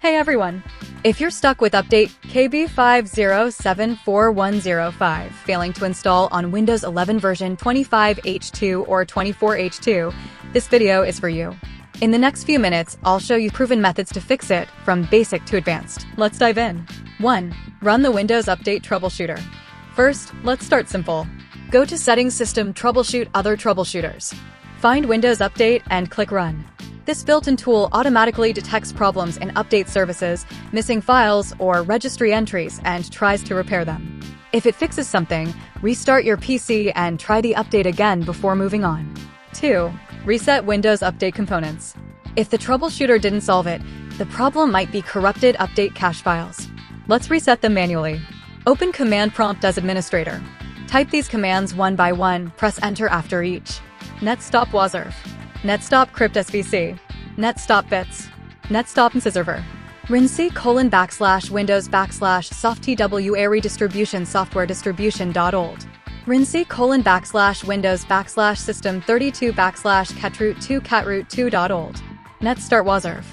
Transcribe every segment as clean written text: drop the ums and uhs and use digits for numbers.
Hey everyone! If you're stuck with update KB5074105 failing to install on Windows 11 version 25H2 or 24H2, this video is for you. In the next few minutes, I'll show you proven methods to fix it from basic to advanced. Let's dive in. 1. Run the Windows Update Troubleshooter. First, let's start simple. Go to Settings, System, Troubleshoot, Other Troubleshooters. Find Windows Update and click Run. This built-in tool automatically detects problems in update services, missing files, or registry entries and tries to repair them. If it fixes something, restart your PC and try the update again before moving on. 2. Reset Windows Update components. If the troubleshooter didn't solve it, the problem might be corrupted update cache files. Let's reset them manually. Open Command Prompt as administrator. Type these commands one by one, press Enter after each. netstop wazrf, netstop crypt svc, netstop bits, netstop scissor, rinc:\\windows /softtwa redistribution software distribution.old, rinc:\\windows /system32 /catroot2 catroot2.old, netstart wazrf,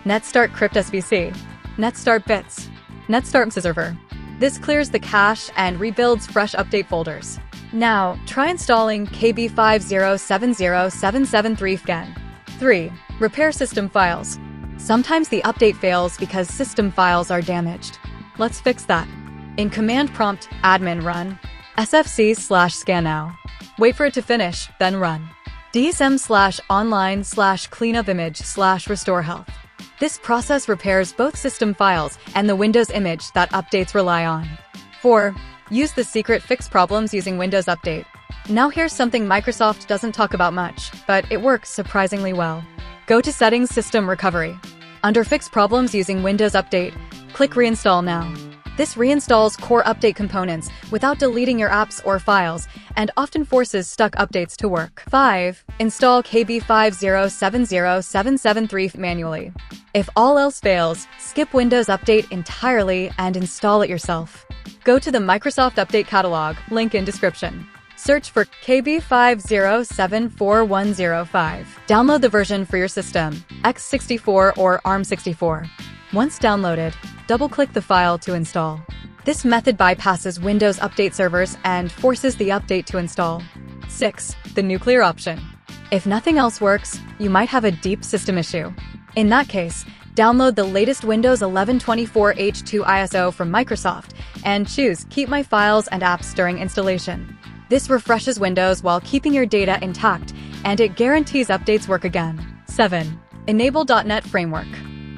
netstart crypt svc, netstart bits, netstart scissor. This clears the cache and rebuilds fresh update folders. Now, try installing KB5070773 again. 3. Repair system files. Sometimes the update fails because system files are damaged. Let's fix that. In Command Prompt, admin run sfc/scan now. Wait for it to finish, then run dsm/online/cleanup image/restore health. This process repairs both system files and the Windows image that updates rely on. 4. Use the secret fix problems using Windows Update. Now here's something Microsoft doesn't talk about much, but it works surprisingly well. Go to Settings, System Recovery. Under Fix Problems using Windows Update, click Reinstall now. This reinstalls core update components without deleting your apps or files, and often forces stuck updates to work. 5. Install KB5070773 manually. If all else fails, skip Windows Update entirely and install it yourself. Go to the Microsoft Update Catalog, link in description. Search for KB5074105. Download the version for your system, x64 or ARM64. Once downloaded, double-click the file to install. This method bypasses Windows Update servers and forces the update to install. 6. The nuclear option. If nothing else works, you might have a deep system issue. In that case, download the latest Windows 11 24H2 ISO from Microsoft and choose Keep My Files and Apps during installation. This refreshes Windows while keeping your data intact, and it guarantees updates work again. 7. Enable .NET Framework.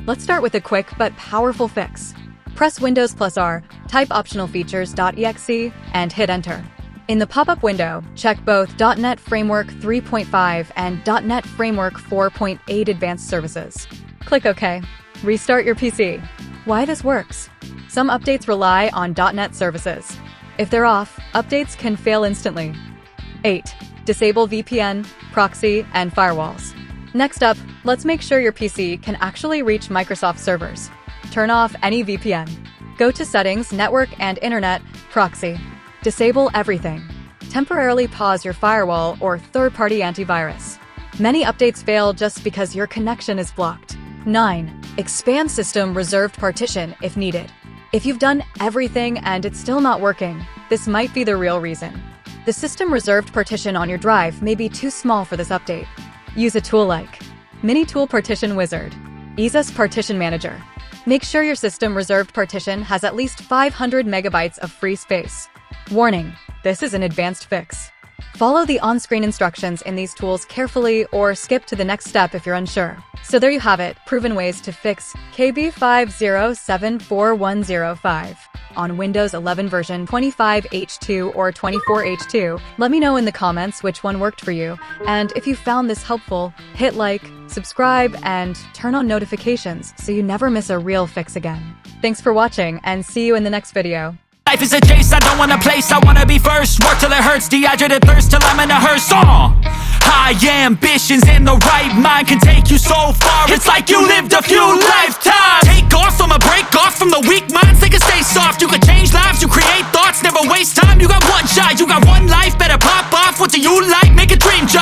Let's start with a quick but powerful fix. Press Windows +R, type optional features.exe, and hit Enter. In the pop-up window, check both .NET Framework 3.5 and .NET Framework 4.8 Advanced Services. Click OK. Restart your PC. Why this works? Some updates rely on .NET services. If they're off, updates can fail instantly. 8. Disable VPN, proxy, and firewalls. Next up, let's make sure your PC can actually reach Microsoft servers. Turn off any VPN. Go to Settings, Network and Internet, Proxy. Disable everything. Temporarily pause your firewall or third-party antivirus. Many updates fail just because your connection is blocked. 9. Expand System Reserved Partition if needed. If you've done everything and it's still not working, this might be the real reason. The System Reserved Partition on your drive may be too small for this update. Use a tool like Mini-Tool Partition Wizard, EaseUS Partition Manager. Make sure your System Reserved Partition has at least 500 megabytes of free space. Warning: this is an advanced fix. Follow the on-screen instructions in these tools carefully or skip to the next step if you're unsure. So there you have it, proven ways to fix KB5074105 on Windows 11 version 25H2 or 24H2. Let me know in the comments which one worked for you, and if you found this helpful, hit like, subscribe, and turn on notifications so you never miss a real fix again. Thanks for watching, and see you in the next video. Life is a chase, I don't want a place, I wanna be first. Work till it hurts, dehydrated thirst till I'm in a hearse. High ambitions in the right mind can take you so far. It's like you lived a few lifetimes. Take off from a break off from the weak minds, they can stay soft. You can change lives, you create thoughts, never waste time. You got one shot, you got one life, better pop off. What do you like? Make a dream job.